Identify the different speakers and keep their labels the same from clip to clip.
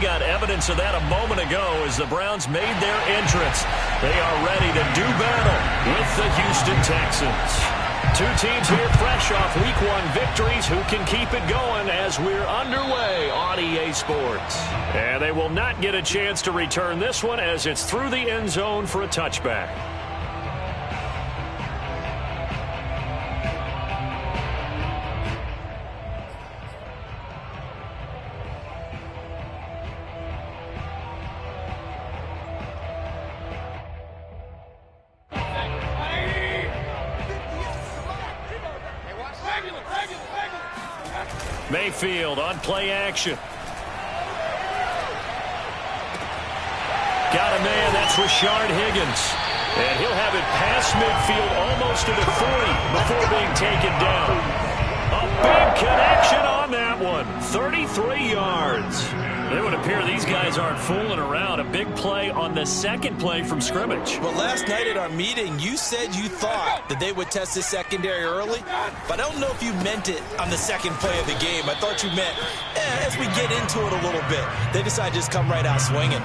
Speaker 1: got evidence of that a moment ago as the Browns made their entrance. They are ready to do battle with the Houston Texans. Two teams here fresh off Week 1 victories who can keep it going as we're underway on EA Sports. And they will not get a chance to return this one as it's through the end zone for a touchback. Mayfield on play action. Got a man, that's Rashard Higgins. And he'll have it past midfield almost to the 40 before being taken down. A big connection on that one. 33 yards. It would appear these guys aren't fooling around. A big play on the second play from scrimmage.
Speaker 2: Well, last night at our meeting, you said you thought that they would test the secondary early, but I don't know if you meant it on the second play of the game. I thought you meant, as we get into it a little bit, they decide to just come right out swinging.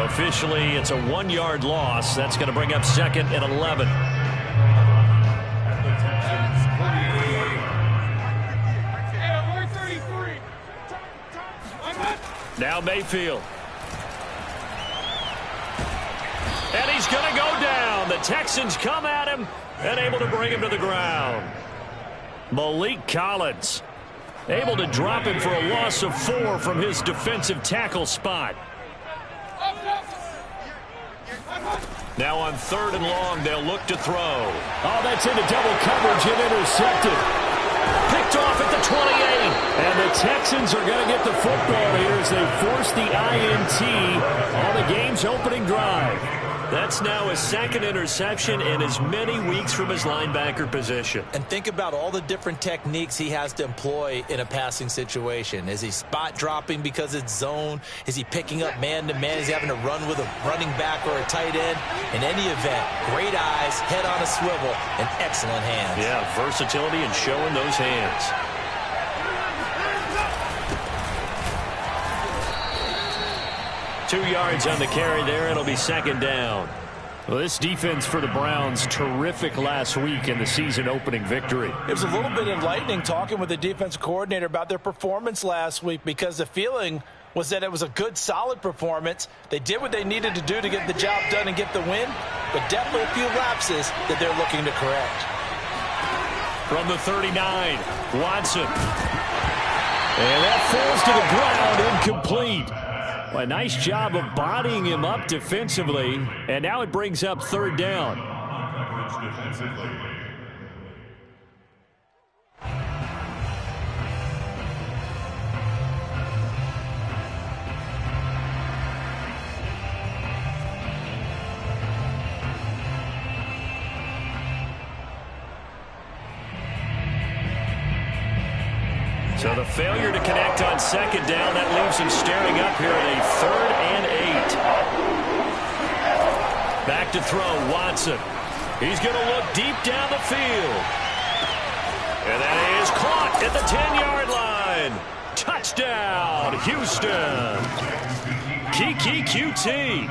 Speaker 1: Officially, it's a 1-yard loss. That's going to bring up 2nd and 11. Now Mayfield. And he's going to go down. The Texans come at him and able to bring him to the ground. Malik Collins able to drop him for a loss of 4 from his defensive tackle spot. Now on 3rd and long, they'll look to throw. Oh, that's into double coverage and intercepted. Picked off at the 28. And the Texans are going to get the football here as they force the INT on the game's opening drive. That's now his 2nd interception in as many weeks from his linebacker position.
Speaker 2: And think about all the different techniques he has to employ in a passing situation. Is he spot dropping because it's zone? Is he picking up man-to-man? Is he having to run with a running back or a tight end? In any event, great eyes, head on a swivel, and excellent hands.
Speaker 1: Yeah, versatility and showing those hands. Two yards on the carry there. It'll be 2nd down. Well, this defense for the Browns, terrific last week in the season-opening victory.
Speaker 3: It was a little bit enlightening talking with the defensive coordinator about their performance last week because the feeling was that it was a good, solid performance. They did what they needed to do to get the job done and get the win, but definitely a few lapses that they're looking to correct.
Speaker 1: From the 39, Watson. And that falls to the ground, incomplete. A nice job of bodying him up defensively, and now it brings up 3rd down. So the failure to connect on 2nd down, that leaves him staring up here at a 3rd and 8. Back to throw, Watson. He's going to look deep down the field. And that is caught at the 10-yard line. Touchdown, Houston. Kiki QT,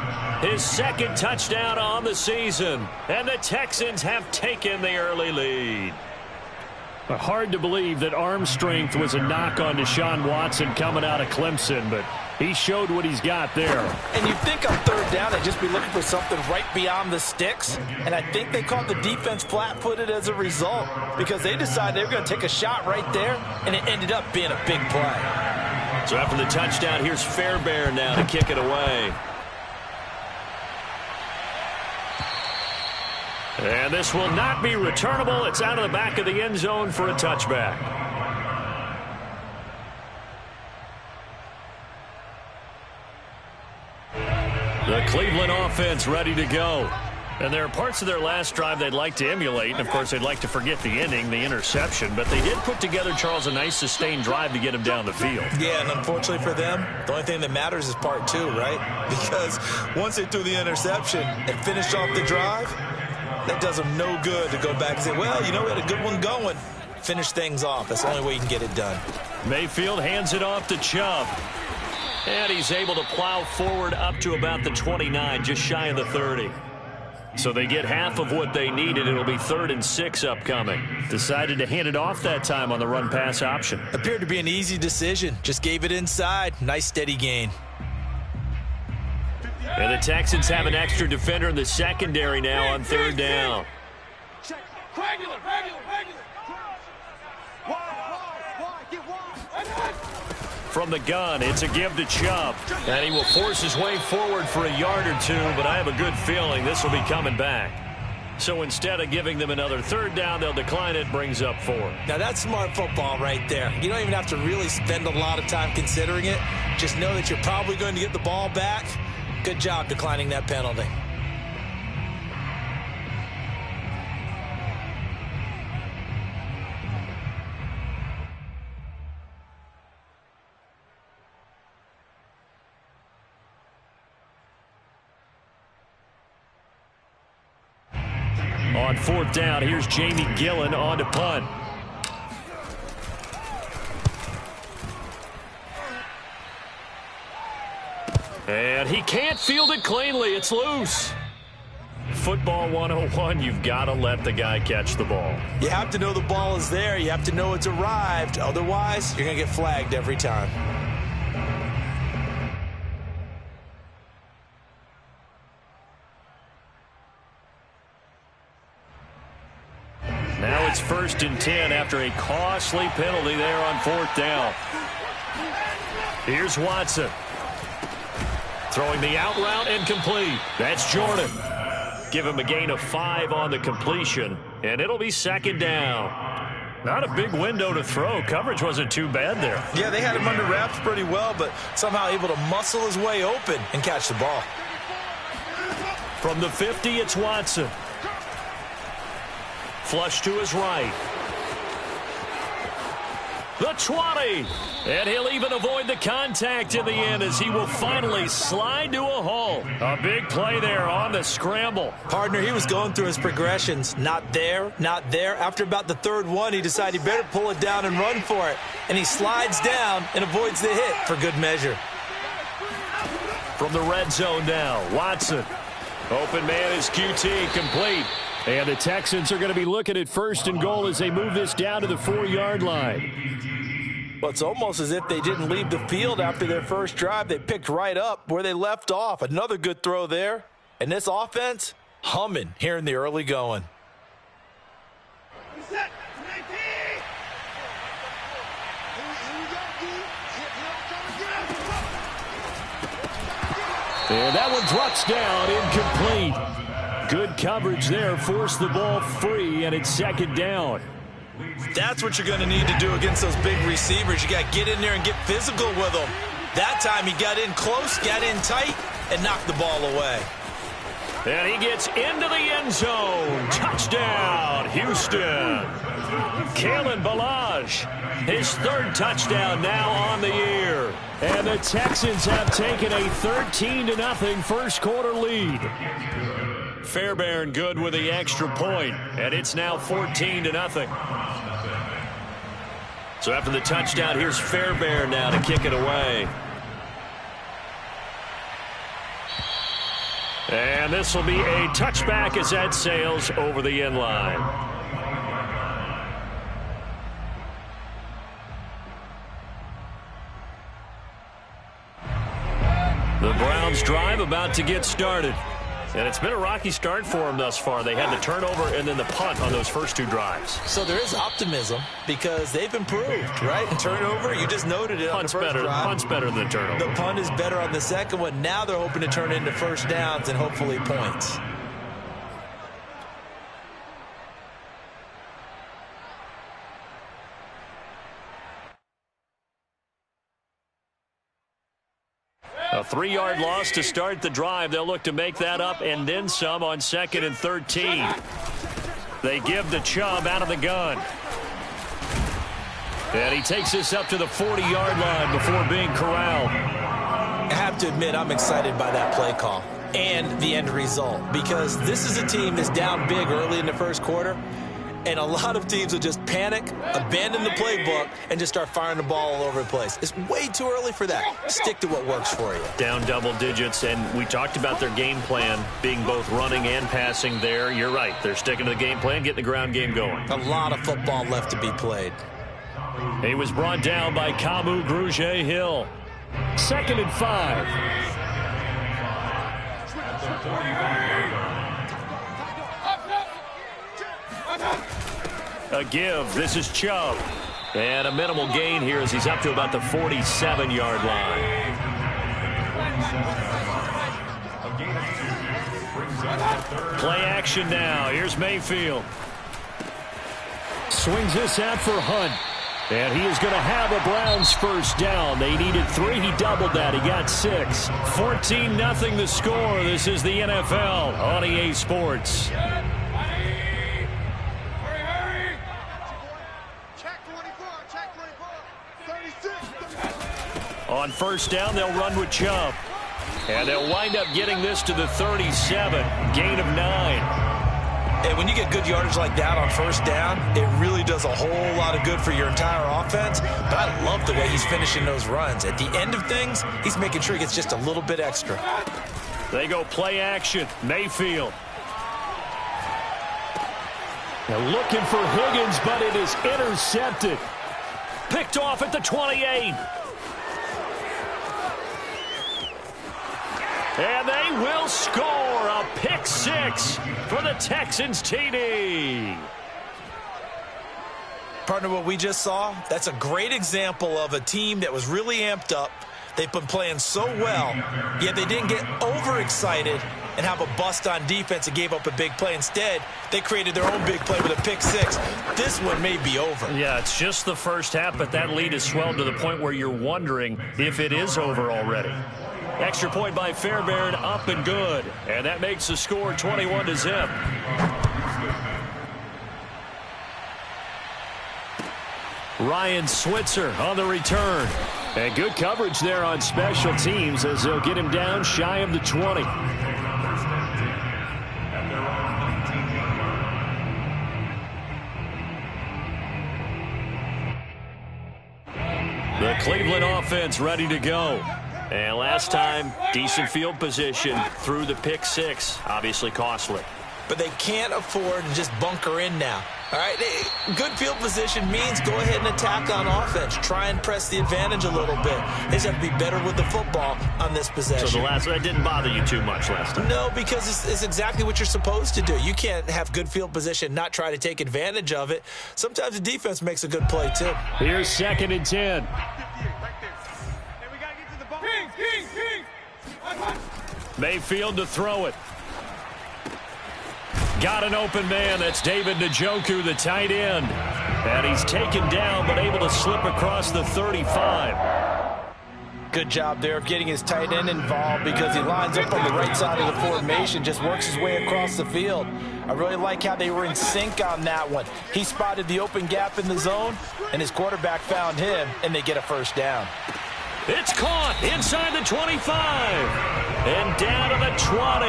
Speaker 1: his 2nd touchdown on the season. And the Texans have taken the early lead. Hard to believe that arm strength was a knock on Deshaun Watson coming out of Clemson, but he showed what he's got there.
Speaker 3: And you'd think on 3rd down they'd just be looking for something right beyond the sticks, and I think they caught the defense flat-footed as a result because they decided they were going to take a shot right there, and it ended up being a big play.
Speaker 1: So after the touchdown, here's Fairbairn now to kick it away. And this will not be returnable. It's out of the back of the end zone for a touchback. The Cleveland offense ready to go. And there are parts of their last drive they'd like to emulate. And, of course, they'd like to forget the ending, the interception. But they did put together, Charles, a nice sustained drive to get him down the field.
Speaker 2: Yeah, and unfortunately for them, the only thing that matters is part 2, right? Because once they threw the interception and finished off the drive, that does them no good to go back and say, well, you know, we had a good one going. Finish things off. That's the only way you can get it done.
Speaker 1: Mayfield hands it off to Chubb. And he's able to plow forward up to about the 29, just shy of the 30. So they get half of what they needed. It'll be 3rd and 6 upcoming. Decided to hand it off that time on the run-pass option.
Speaker 2: Appeared to be an easy decision. Just gave it inside. Nice steady gain.
Speaker 1: And the Texans have an extra defender in the secondary now on 3rd down.
Speaker 4: Regular.
Speaker 1: From the gun, it's a give to Chubb. And he will force his way forward for a yard or 2, but I have a good feeling this will be coming back. So instead of giving them another 3rd down, they'll decline it, brings up 4.
Speaker 2: Now that's smart football right there. You don't even have to really spend a lot of time considering it. Just know that you're probably going to get the ball back. Good job declining that penalty.
Speaker 1: On 4th down, here's Jamie Gillen on to punt. And he can't field it cleanly. It's loose. Football 101, you've got to let the guy catch the ball.
Speaker 2: You have to know the ball is there. You have to know it's arrived. Otherwise, you're going to get flagged every time.
Speaker 1: Now it's 1st and 10 after a costly penalty there on 4th down. Here's Watson. Throwing the out route and complete. That's Jordan. Give him a gain of 5 on the completion, and it'll be 2nd down. Not a big window to throw. Coverage wasn't too bad there.
Speaker 2: Yeah, they had him under wraps pretty well, but somehow able to muscle his way open and catch the ball.
Speaker 1: From the 50, it's Watson. Flush to his right. The 20. And he'll even avoid the contact in the end as he will finally slide to a halt. A big play there on the scramble.
Speaker 2: Partner, he was going through his progressions. Not there, not there. After about the 3rd one, he decided he better pull it down and run for it. And he slides down and avoids the hit for good measure.
Speaker 1: From the red zone now, Watson. Open man is QT, complete. And the Texans are going to be looking at 1st and goal as they move this down to the 4-yard line.
Speaker 2: Well, it's almost as if they didn't leave the field after their first drive. They picked right up where they left off. Another good throw there. And this offense, humming here in the early going.
Speaker 1: And that one drops down, incomplete. Good coverage there, forced the ball free, and it's 2nd down.
Speaker 2: That's what you're going to need to do against those big receivers. You got to get in there and get physical with them. That time he got in close, got in tight, and knocked the ball away.
Speaker 1: And he gets into the end zone. Touchdown, Houston. Kalen Ballage, his 3rd touchdown now on the year. And the Texans have taken a 13-0 first quarter lead. Fairbairn good with the extra point, and it's now 14-0. So after the touchdown, here's Fairbairn now to kick it away. And this will be a touchback as that sails over the end line. The Browns drive about to get started. And it's been a rocky start for them thus far. They had the turnover and then the punt on those first 2 drives.
Speaker 2: So there is optimism because they've improved, right? And turnover, you just noted it on the first drive.
Speaker 1: Punt's better than the turnover.
Speaker 2: The punt is better on the second one. Now they're hoping to turn it into 1st downs and hopefully points.
Speaker 1: A 3-yard loss to start the drive. They'll look to make that up and then some on 2nd and 13. They give to Chubb out of the gun. And he takes this up to the 40-yard line before being corralled.
Speaker 2: I have to admit, I'm excited by that play call and the end result because this is a team that's down big early in the first quarter. And a lot of teams will just panic, abandon the playbook, and just start firing the ball all over the place. It's way too early for that. Stick to what works for you.
Speaker 1: Down double digits, and we talked about their game plan being both running and passing there. You're right. They're sticking to the game plan, getting the ground game going.
Speaker 2: A lot of football left to be played.
Speaker 1: He was brought down by Kamu Grugier-Hill. 2nd and 5. A give. This is Chubb. And a minimal gain here as he's up to about the 47-yard line. Play action now. Here's Mayfield. Swings this out for Hunt. And he is going to have a Browns first down. They needed 3. He doubled that. He got 6. 14-0 the score. This is the NFL on EA Sports. On first down, they'll run with Chubb. And they'll wind up getting this to the 37. Gain of 9.
Speaker 2: And when you get good yardage like that on first down, it really does a whole lot of good for your entire offense. But I love the way he's finishing those runs. At the end of things, he's making sure he gets just a little bit extra.
Speaker 1: They go play action. Mayfield. They're looking for Higgins, but it is intercepted. Picked off at the 28. And they will score a pick 6 for the Texans TD.
Speaker 2: Partner, what we just saw, that's a great example of a team that was really amped up. They've been playing so well, yet they didn't get overexcited and have a bust on defense and gave up a big play. Instead, they created their own big play with a pick 6. This one may be over.
Speaker 1: Yeah, it's just the first half, but that lead has swelled to the point where you're wondering if it is over already. Extra point by Fairbairn, up and good. And that makes the score 21-0. Ryan Switzer on the return. And good coverage there on special teams as they'll get him down shy of the 20. The Cleveland offense ready to go. And last time, decent field position through the pick 6. Obviously costly.
Speaker 2: But they can't afford to just bunker in now. All right, good field position means go ahead and attack on offense. Try and press the advantage a little bit. They just have to be better with the football on this possession.
Speaker 1: So that didn't bother you too much last time?
Speaker 2: No, because it's exactly what you're supposed to do. You can't have good field position, not try to take advantage of it. Sometimes the defense makes a good play, too.
Speaker 1: Here's 2nd and 10. Mayfield to throw it. Got an open man. That's David Njoku, the tight end. And he's taken down, but able to slip across the 35.
Speaker 3: Good job there of getting his tight end involved because he lines up on the right side of the formation, just works his way across the field. I really like how they were in sync on that one. He spotted the open gap in the zone, and his quarterback found him, and they get a first down.
Speaker 1: It's caught inside the 25 and down to the 20.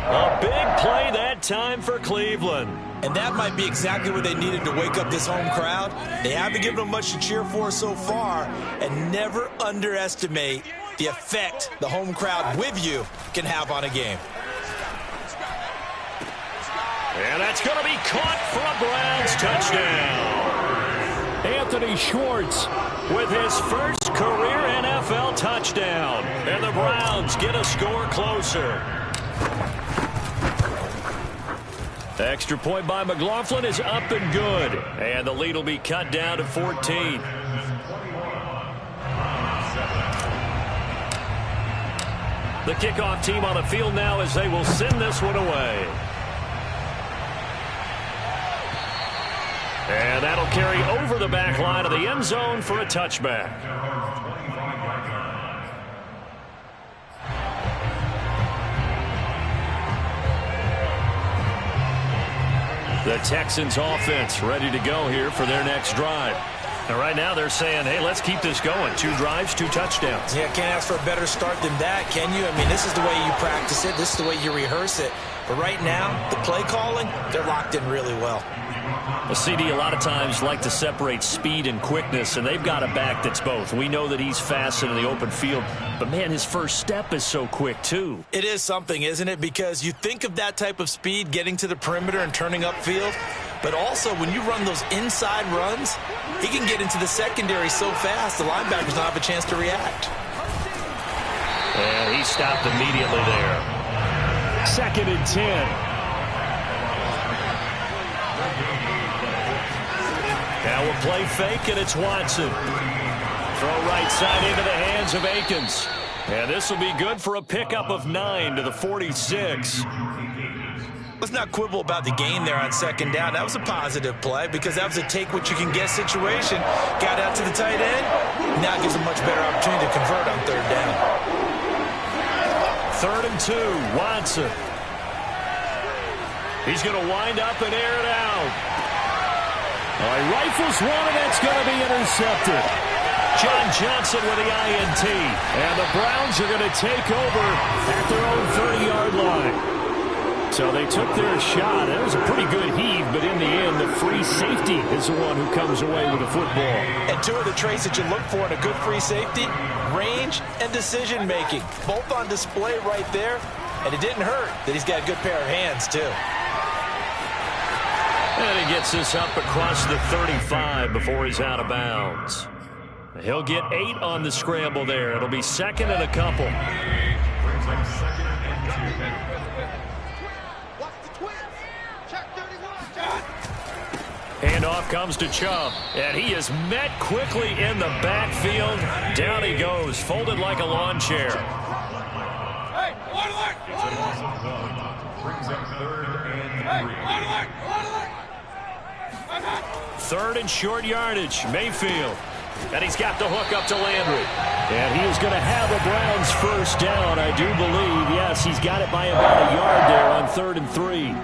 Speaker 1: A big play that time for Cleveland.
Speaker 2: And that might be exactly what they needed to wake up this home crowd. They haven't given them much to cheer for so far, and never underestimate the effect the home crowd with you can have on a game.
Speaker 1: And that's going to be caught for a Browns touchdown. Anthony Schwartz with his first career NFL touchdown. And the Browns get a score closer. Extra point by McLaughlin is up and good. And the lead will be cut down to 14. The kickoff team on the field now as they will send this one away. And that'll carry over the back line of the end zone for a touchback. The Texans offense ready to go here for their next drive. And right now they're saying, hey, let's keep this going. 2 drives, 2 touchdowns.
Speaker 3: Yeah, can't ask for a better start than that, can you? I mean, this is the way you practice it. This is the way you rehearse it. But right now, the play calling, they're locked in really well.
Speaker 1: Well, CD, a lot of times like to separate speed and quickness, and they've got a back that's both. We know that he's fast in the open field, but, man, his first step is so quick, too.
Speaker 3: It is something, isn't it? Because you think of that type of speed getting to the perimeter and turning upfield, but also when you run those inside runs, he can get into the secondary so fast the linebackers don't have a chance to react.
Speaker 1: And he stopped immediately there. 2nd and 10. Now we'll play fake, and it's Watson. Throw right side into the hands of Akins. And this will be good for a pickup of 9 to the 46.
Speaker 3: Let's not quibble about the gain there on 2nd down. That was a positive play because that was a take-what-you-can-get situation. Got out to the tight end. Now it gives a much better opportunity to convert on 3rd down.
Speaker 1: 3rd and 2, Watson. He's going to wind up and air it out. He rifles one, and that's going to be intercepted. John Johnson with the INT. And the Browns are going to take over at their own 30-yard line. So they took their shot. It was a pretty good heave, but in the end, the free safety is the one who comes away with the football.
Speaker 3: And 2 of the traits that you look for in a good free safety, range and decision-making. Both on display right there. And it didn't hurt that he's got a good pair of hands, too.
Speaker 1: And he gets this up across the 35 before he's out of bounds. He'll get 8 on the scramble there. It'll be 2nd and a couple. Handoff comes to Chubb, and he is met quickly in the backfield. Down he goes, folded like a lawn chair.
Speaker 4: Hey, one leg, one leg. Brings up 3rd and 3. Hey, one leg.
Speaker 1: 3rd and short yardage, Mayfield. And he's got the hook up to Landry. And he is going to have a Browns first down, I do believe. Yes, he's got it by about a yard there on 3rd and 3.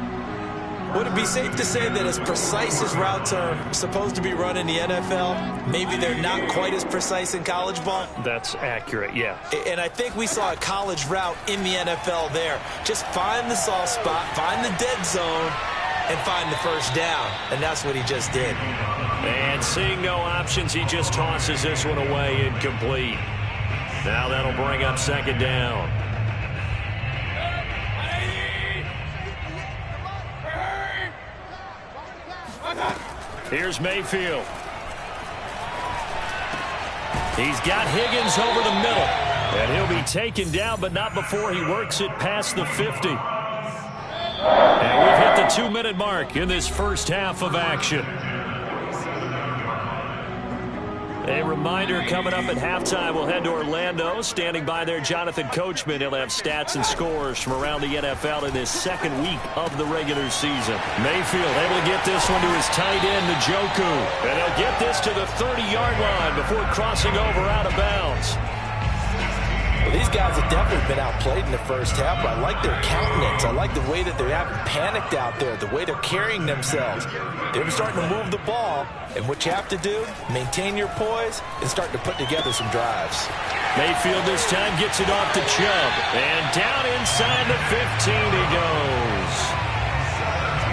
Speaker 3: Would it be safe to say that as precise as routes are supposed to be run in the NFL, maybe they're not quite as precise in college ball?
Speaker 1: That's accurate, yeah.
Speaker 3: And I think we saw a college route in the NFL there. Just find the soft spot, find the dead zone, and find the first down. And that's what he just did.
Speaker 1: And seeing no options, he just tosses this one away incomplete. Now that'll bring up 2nd down. Here's Mayfield. He's got Higgins over the middle. And he'll be taken down, but not before he works it past the 50. And we've hit the 2-minute mark in this first half of action. A reminder coming up at halftime, we'll head to Orlando. Standing by there, Jonathan Coachman. He'll have stats and scores from around the NFL in his 2nd week of the regular season. Mayfield able to get this one to his tight end, Njoku. And he'll get this to the 30-yard line before crossing over out of bounds.
Speaker 3: Well, these guys have definitely been outplayed in the first half, but I like their countenance. I like the way that they haven't panicked out there, the way they're carrying themselves. They're starting to move the ball, and what you have to do, maintain your poise and start to put together some drives.
Speaker 1: Mayfield this time gets it off to Chubb, and down inside the 15 he goes.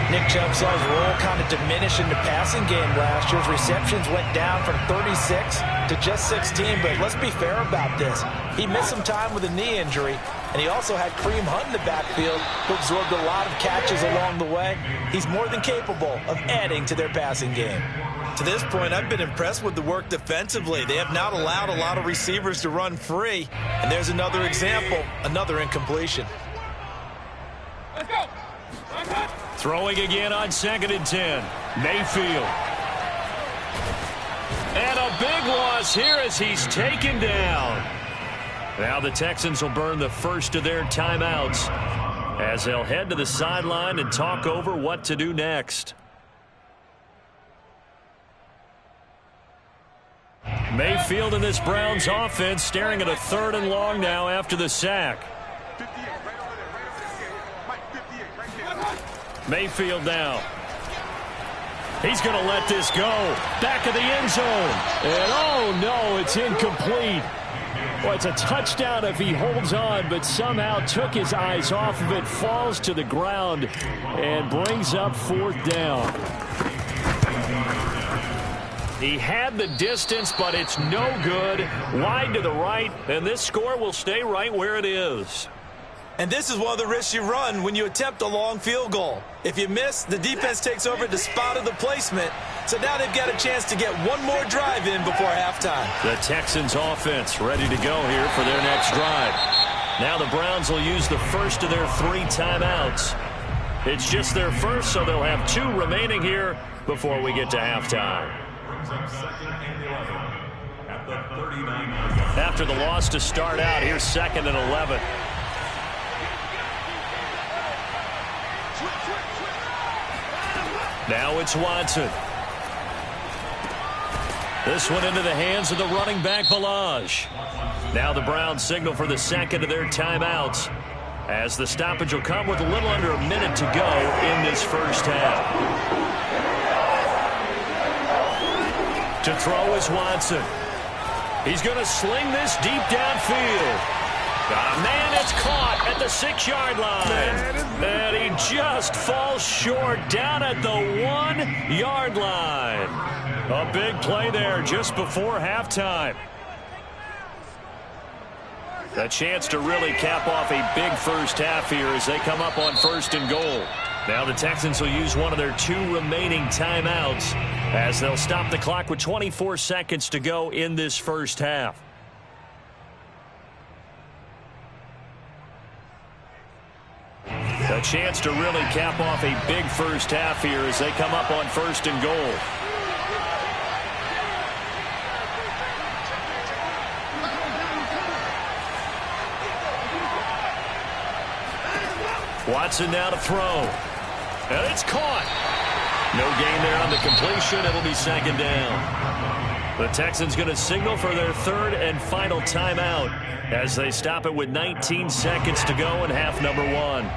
Speaker 3: Nick Chubb saw his role kind of diminish in the passing game last year. His receptions went down from 36 to just 16, but let's be fair about this. He missed some time with a knee injury, and he also had Kareem Hunt in the backfield, who absorbed a lot of catches along the way. He's more than capable of adding to their passing game. To this point, I've been impressed with the work defensively. They have not allowed a lot of receivers to run free, and there's another example, another incompletion.
Speaker 4: Let's go.
Speaker 1: Throwing again on 2nd and 10. Mayfield. And a big loss here as he's taken down. Now the Texans will burn the first of their timeouts as they'll head to the sideline and talk over what to do next. Mayfield in this Browns offense staring at a 3rd and long now after the sack. Mayfield now. He's going to let this go. Back of the end zone. And oh no, it's incomplete. Well, it's a touchdown if he holds on, but somehow took his eyes off of it, falls to the ground, and brings up 4th down. He had the distance, but it's no good. Wide to the right, and this score will stay right where it is.
Speaker 2: And this is one of the risks you run when you attempt a long field goal. If you miss, the defense takes over the spot of the placement. So now they've got a chance to get one more drive in before halftime.
Speaker 1: The Texans offense ready to go here for their next drive. Now the Browns will use the first of their 3 timeouts. It's just their first, so they'll have 2 remaining here before we get to halftime. After the loss to start out, here's 2nd and 11. Now it's Watson. This one into the hands of the running back, Balaj. Now the Browns signal for the 2nd of their timeouts, as the stoppage will come with a little under a minute to go in this first half. To throw is Watson. He's going to sling this deep downfield. Man, it's caught at the 6-yard line. And he just falls short down at the 1-yard line. A big play there just before halftime. A chance to really cap off a big first half here as they come up on 1st and goal. Now the Texans will use one of their 2 remaining timeouts as they'll stop the clock with 24 seconds to go in this first half. A chance to really cap off a big first half here as they come up on 1st and goal. Watson now to throw. And it's caught. No gain there on the completion. It'll be 2nd down. The Texans going to signal for their 3rd and final timeout as they stop it with 19 seconds to go in half number 1.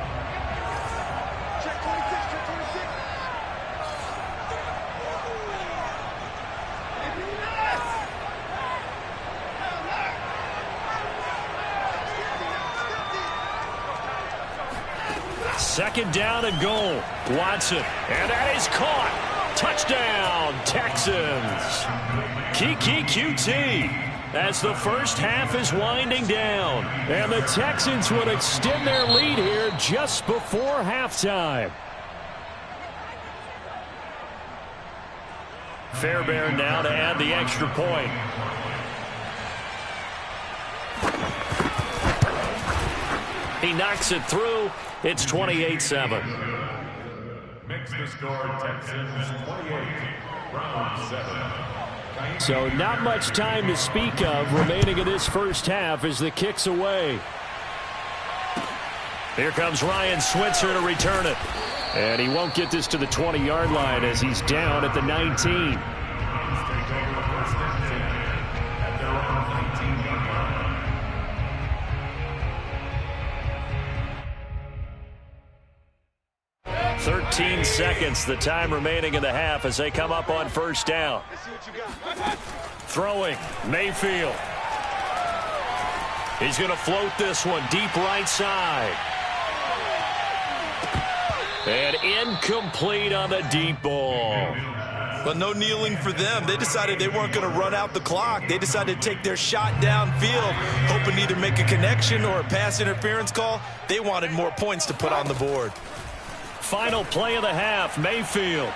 Speaker 1: Second down and goal. Watson. And that is caught. Touchdown, Texans. Kiki QT as the first half is winding down. And the Texans would extend their lead here just before halftime. Fairbairn now to add the extra point. He knocks it through. It's 28-7.
Speaker 4: Makes the score Texans 28, Browns 7.
Speaker 1: So not much time to speak of remaining in this first half as the kick's away. Here comes Ryan Switzer to return it. And he won't get this to the 20-yard line as he's down at the 19. 13 seconds, the time remaining in the half as they come up on 1st down. Throwing, Mayfield. He's going to float this one deep right side. And incomplete on the deep ball.
Speaker 2: But no kneeling for them. They decided they weren't going to run out the clock. They decided to take their shot downfield, hoping to either make a connection or a pass interference call. They wanted more points to put on the board.
Speaker 1: Final play of the half, Mayfield.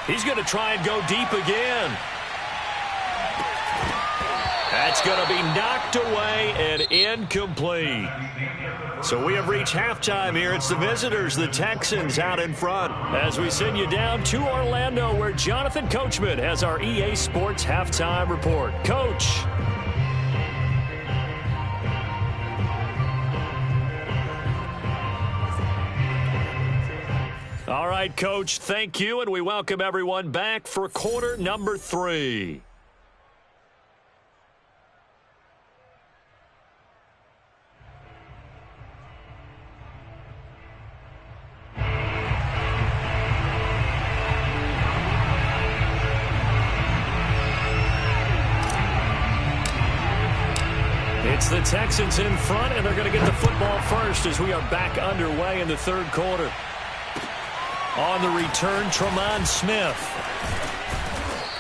Speaker 1: He's going to try and go deep again. That's going to be knocked away and incomplete. So we have reached halftime here. It's the visitors, the Texans, out in front. As we send you down to Orlando, where Jonathan Coachman has our EA Sports halftime report. Coach. All right, Coach, thank you, and we welcome everyone back for quarter number 3. Texans in front, and they're going to get the football first as we are back underway in the third quarter. On the return, Tremont Smith.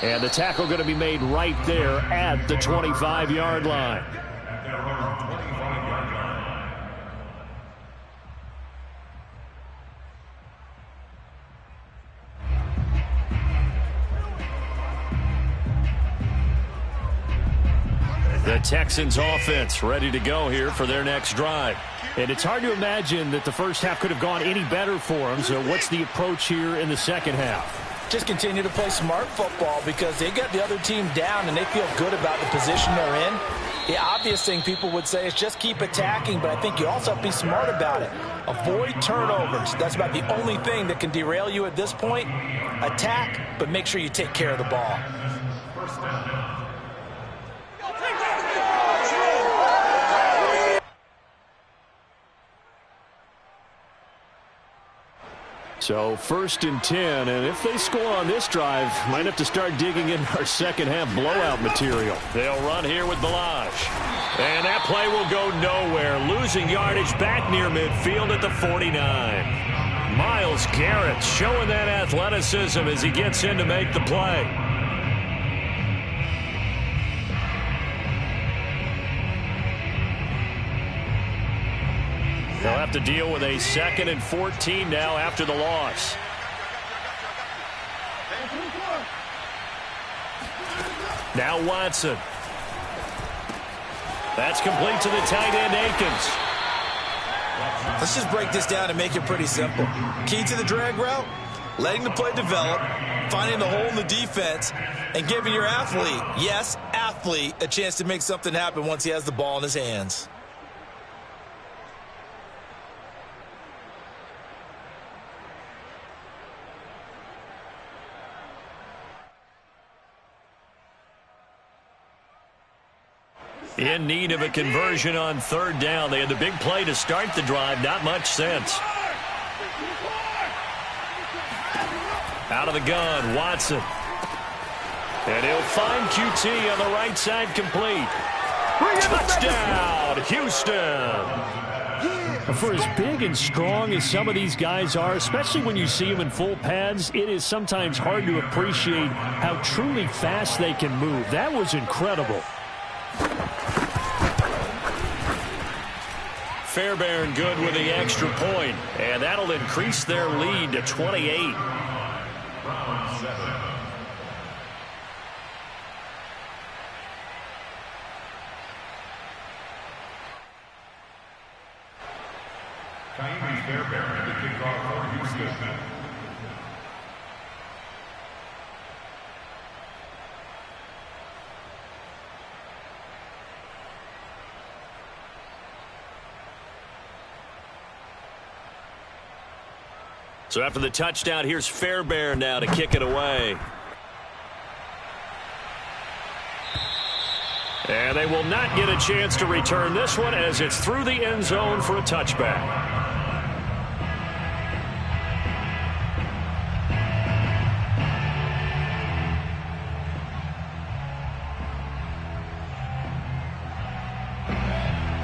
Speaker 1: And the tackle going to be made right there at the 25-yard line. The Texans offense ready to go here for their next drive. And it's hard to imagine that the first half could have gone any better for them. So what's the approach here in the second half?
Speaker 3: Just continue to play smart football because they got the other team down and they feel good about the position they're in. The obvious thing people would say is just keep attacking, but I think you also have to be smart about it. Avoid turnovers. That's about the only thing that can derail you at this point. Attack, but make sure you take care of the ball.
Speaker 4: First down.
Speaker 1: So 1st and 10, and if they score on this drive, might have to start digging in our second half blowout material. They'll run here with Balazs. And that play will go nowhere. Losing yardage back near midfield at the 49. Myles Garrett showing that athleticism as he gets in to make the play. They'll have to deal with a 2nd and 14 now after the loss. Now Watson. That's complete to the tight end, Akins.
Speaker 2: Let's just break this down and make it pretty simple. Key to the drag route, letting the play develop, finding the hole in the defense, and giving your athlete, yes, athlete, a chance to make something happen once he has the ball in his hands.
Speaker 1: In need of a conversion on 3rd down. They had the big play to start the drive. Not much sense. Out of the gun, Watson. And he'll find QT on the right side complete. Touchdown, Houston. For as big and strong as some of these guys are, especially when you see them in full pads, it is sometimes hard to appreciate how truly fast they can move. That was incredible. Fairbairn good with the extra point, and that'll increase their lead to 28.
Speaker 4: Round 7. Kaimi Fairbairn, the kickoff for Houston.
Speaker 1: So after the touchdown, here's Fairbairn now to kick it away. And they will not get a chance to return this one as it's through the end zone for a touchback.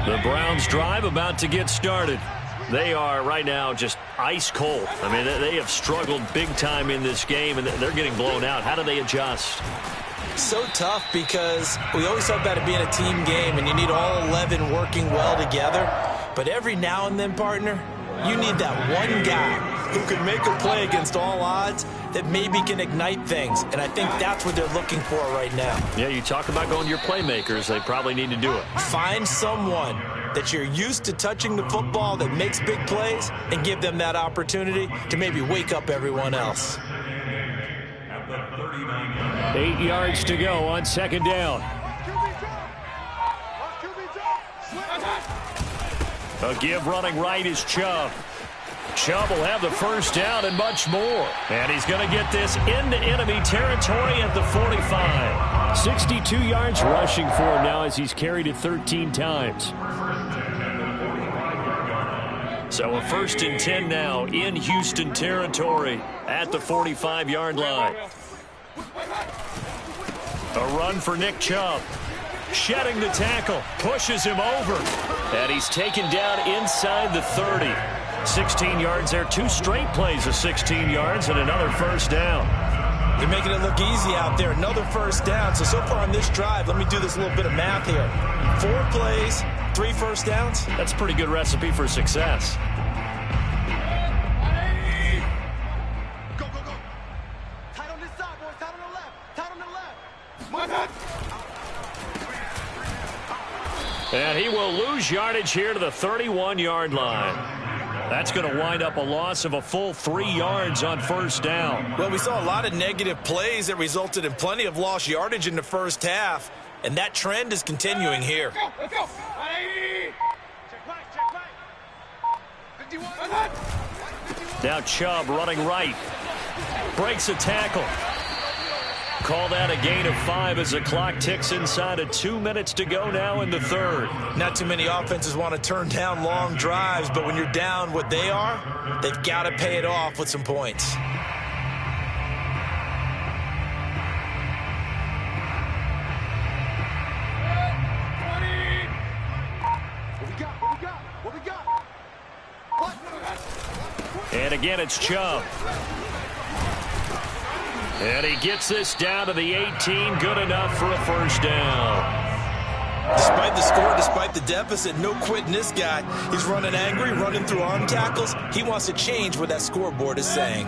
Speaker 1: The Browns drive about to get started. They are right now just ice cold. I mean, they have struggled big time in this game, and they're getting blown out. How do they adjust?
Speaker 2: So tough because we always talk about it being a team game, and you need all 11 working well together. But every now and then, partner, you need that one guy who can make a play against all odds that maybe can ignite things. And I think that's what they're looking for right now.
Speaker 1: Yeah, you talk about going to your playmakers. They probably need to do it.
Speaker 2: Find someone that you're used to touching the football that makes big plays and give them that opportunity to maybe wake up everyone else.
Speaker 1: 8 yards to go on 2nd down. A give running right is Chubb. Chubb will have the first down and much more. And he's going to get this into enemy territory at the 45. 62 yards rushing for him now as he's carried it 13 times. So a 1st and 10 now in Houston territory at the 45-yard line. A run for Nick Chubb. shedding the tackle, pushes him over. And he's taken down inside the 30. 16 yards there, 2 straight plays of 16 yards and another first down.
Speaker 3: They're making it look easy out there. Another first down. So far on this drive, let me do this little bit of math here. 4 plays, 3 first downs.
Speaker 1: That's a pretty good recipe for success.
Speaker 5: Go, go, go. Tight on this side, boys. Tight on the left. Tight on the left.
Speaker 1: And he will lose yardage here to the 31-yard line. That's going to wind up a loss of a full 3 yards on first down.
Speaker 3: Well, we saw a lot of negative plays that resulted in plenty of lost yardage in the first half, and that trend is continuing here.
Speaker 5: Let's go. Check right. 51.
Speaker 1: Now Chubb running right. Breaks a tackle. Called out a gain of 5 as the clock ticks inside of 2 minutes to go now in the third.
Speaker 3: Not too many offenses want to turn down long drives, but when you're down what they are, they've got to pay it off with some points.
Speaker 5: What we got?
Speaker 1: And again, it's Chubb. And he gets this down to the 18. Good enough for a first down.
Speaker 3: Despite the score, despite the deficit, no quitting this guy. He's running angry, running through arm tackles. He wants to change what that scoreboard is saying.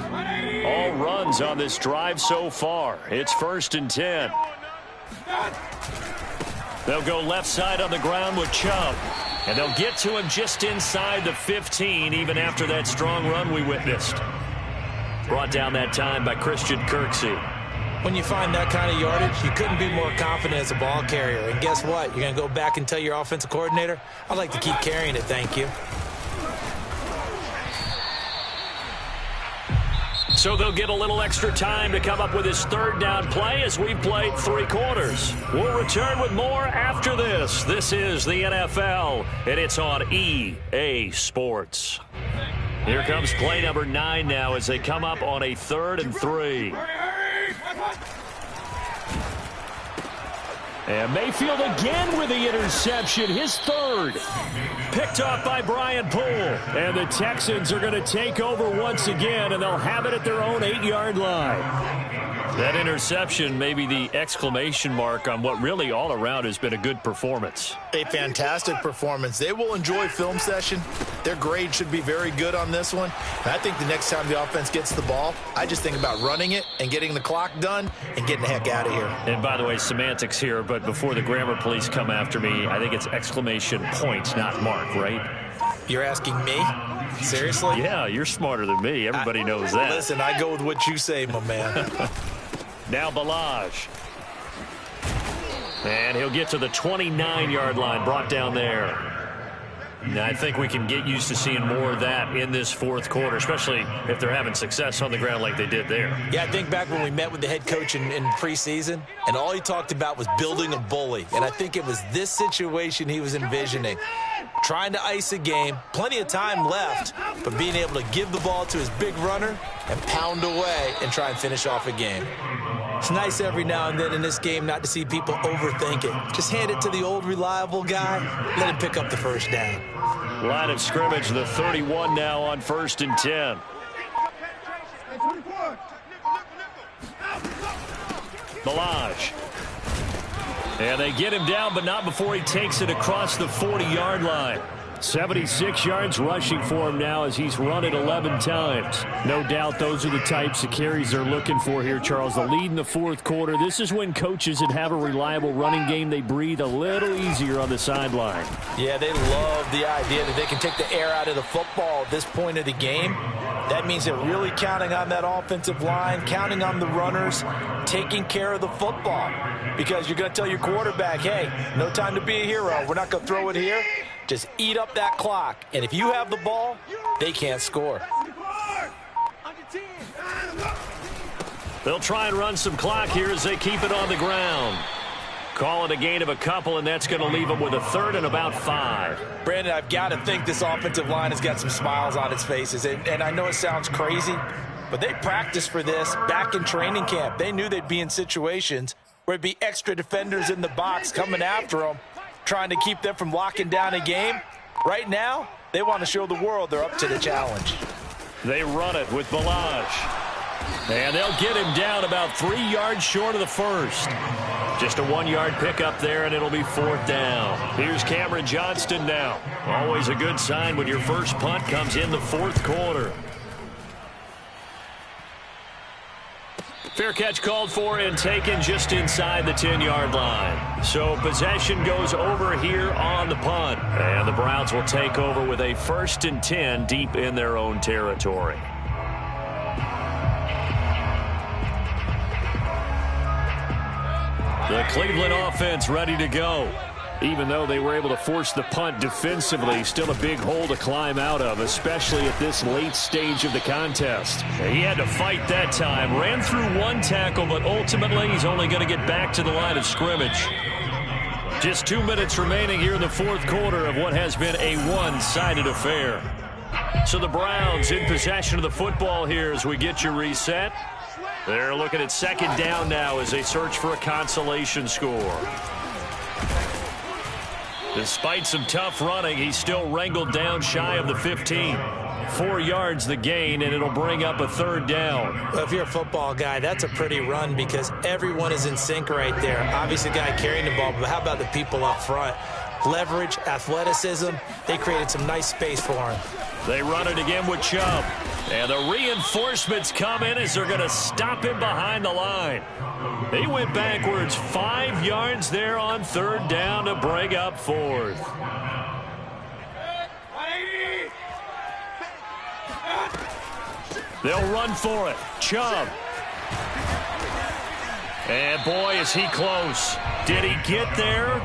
Speaker 1: All runs on this drive so far. It's 1st and 10. They'll go left side on the ground with Chubb. And they'll get to him just inside the 15, even after that strong run we witnessed. Brought down that time by Christian Kirksey.
Speaker 3: When you find that kind of yardage, you couldn't be more confident as a ball carrier. And guess what? You're going to go back and tell your offensive coordinator, I'd like to keep carrying it, thank you.
Speaker 1: So they'll get a little extra time to come up with his 3rd down play as we've played 3 quarters. We'll return with more after this. This is the NFL, and it's on EA Sports. Here comes play number 9 now as they come up on a 3rd and 3. And Mayfield again with the interception, his 3rd. Picked off by Brian Poole. And the Texans are going to take over once again, and they'll have it at their own 8-yard line. That interception may be the exclamation mark on what really all around has been a good performance.
Speaker 3: A fantastic performance. They will enjoy film session. Their grade should be very good on this one. And I think the next time the offense gets the ball, I just think about running it and getting the clock done and getting the heck out of here.
Speaker 1: And by the way, semantics here, but before the grammar police come after me, I think it's exclamation point, not mark, right?
Speaker 3: You're asking me? Seriously?
Speaker 1: Yeah, you're smarter than me. Everybody knows that.
Speaker 3: Listen, I go with what you say, my man.
Speaker 1: Now Balaj. And he'll get to the 29-yard line, brought down there. Now, I think we can get used to seeing more of that in this 4th quarter, especially if they're having success on the ground like they did there.
Speaker 3: Yeah, I think back when we met with the head coach in preseason, and all he talked about was building a bully. And I think it was this situation he was envisioning. Trying to ice a game, plenty of time left, but being able to give the ball to his big runner and pound away and try and finish off a game. It's nice every now and then in this game not to see people overthink it. Just hand it to the old reliable guy, let him pick up the first down.
Speaker 1: Line of scrimmage, the 31 now on 1st and 10. Balaj. And they get him down, but not before he takes it across the 40-yard line. 76 yards rushing for him now as he's run it 11 times. No doubt those are the types of carries they're looking for here, Charles. The lead in the 4th quarter. This is when coaches that have a reliable running game, they breathe a little easier on the sideline.
Speaker 3: Yeah, they love the idea that they can take the air out of the football at this point of the game. That means they're really counting on that offensive line, counting on the runners, taking care of the football. Because you're going to tell your quarterback, hey, no time to be a hero. We're not going to throw it here. Just eat up that clock. And if you have the ball, they can't score.
Speaker 1: They'll try and run some clock here as they keep it on the ground. Call it a gain of a couple, and that's going to leave them with a 3rd and about 5.
Speaker 3: Brandon, I've got to think this offensive line has got some smiles on its faces. And I know it sounds crazy, but they practiced for this back in training camp. They knew they'd be in situations where it'd be extra defenders in the box coming after them, trying to keep them from locking down a game. Right now, they want to show the world they're up to the challenge.
Speaker 1: They run it with Balaj. And they'll get him down about 3 yards short of the first. Just a 1-yard pickup there, and it'll be 4th down. Here's Cameron Johnston now. Always a good sign when your first punt comes in the 4th quarter. Fair catch called for and taken just inside the 10-yard line. So possession goes over here on the punt. And the Browns will take over with a 1st and 10 deep in their own territory. The Cleveland offense ready to go. Even though they were able to force the punt defensively, still a big hole to climb out of, especially at this late stage of the contest. He had to fight that time. Ran through 1 tackle, but ultimately he's only going to get back to the line of scrimmage. Just 2 minutes remaining here in the 4th quarter of what has been a one-sided affair. So the Browns in possession of the football here as we get you reset. They're looking at 2nd down now as they search for a consolation score. Despite some tough running, he's still wrangled down shy of the 15. 4 yards the gain, and it'll bring up a 3rd down.
Speaker 2: Well, if you're a football guy, that's a pretty run because everyone is in sync right there. Obviously, the guy carrying the ball, but how about the people up front? Leverage, athleticism, they created some nice space for him.
Speaker 1: They run it again with Chubb. And the reinforcements come in as they're going to stop him behind the line. He went backwards 5 yards there on 3rd down to bring up 4th. They'll run for it. Chubb. And boy, is he close. Did he get there?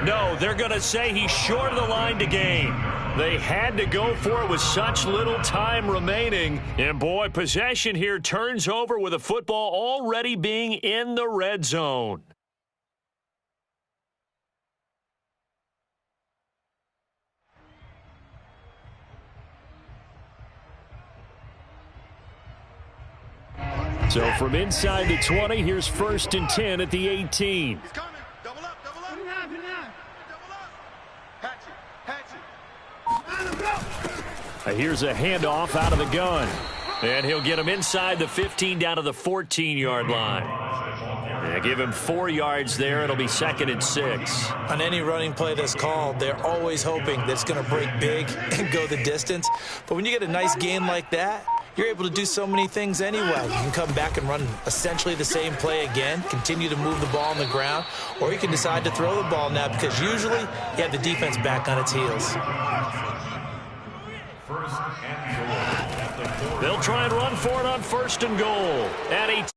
Speaker 1: No, they're going to say he's short of the line to gain. They had to go for it with such little time remaining. And boy, possession here turns over with a football already being in the red zone. So from inside the 20, here's 1st and 10 at the 18.
Speaker 5: He's coming. Double up, double up. Double up. Hatch it.
Speaker 1: Here's a handoff out of the gun. And he'll get him inside the 15 down to the 14-yard line. And give him 4 yards there. It'll be 2nd and 6.
Speaker 2: On any running play that's called, they're always hoping that it's going to break big and go the distance. But when you get a nice gain like that, you're able to do so many things anyway. You can come back and run essentially the same play again, continue to move the ball on the ground, or you can decide to throw the ball now because usually you have the defense back on its heels.
Speaker 1: They'll try and run for it on 1st and goal. At 18.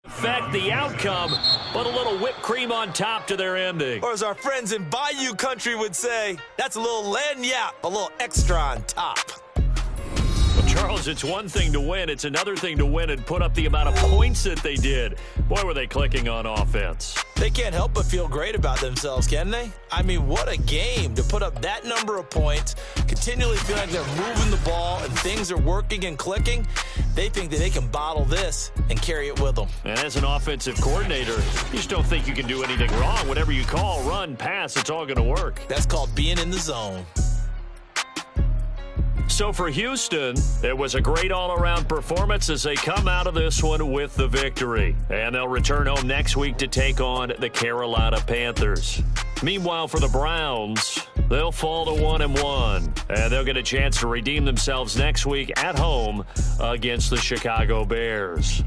Speaker 1: Affect the outcome, but a little whipped cream on top to their ending.
Speaker 2: Or as our friends in Bayou Country would say, that's a little lagniappe, a little extra on top.
Speaker 1: Well, Charles, it's one thing to win. It's another thing to win and put up the amount of points that they did. Boy, were they clicking on offense.
Speaker 2: They can't help but feel great about themselves, can they? I mean, what a game to put up that number of points, continually feel like they're moving the ball and things are working and clicking. They think that they can bottle this and carry it with them.
Speaker 1: And as an offensive coordinator, you just don't think you can do anything wrong. Whatever you call, run, pass, it's all going to work.
Speaker 2: That's called being in the zone.
Speaker 1: So for Houston, it was a great all-around performance as they come out of this one with the victory. And they'll return home next week to take on the Carolina Panthers. Meanwhile, for the Browns, they'll fall to 1-1. And they'll get a chance to redeem themselves next week at home against the Chicago Bears.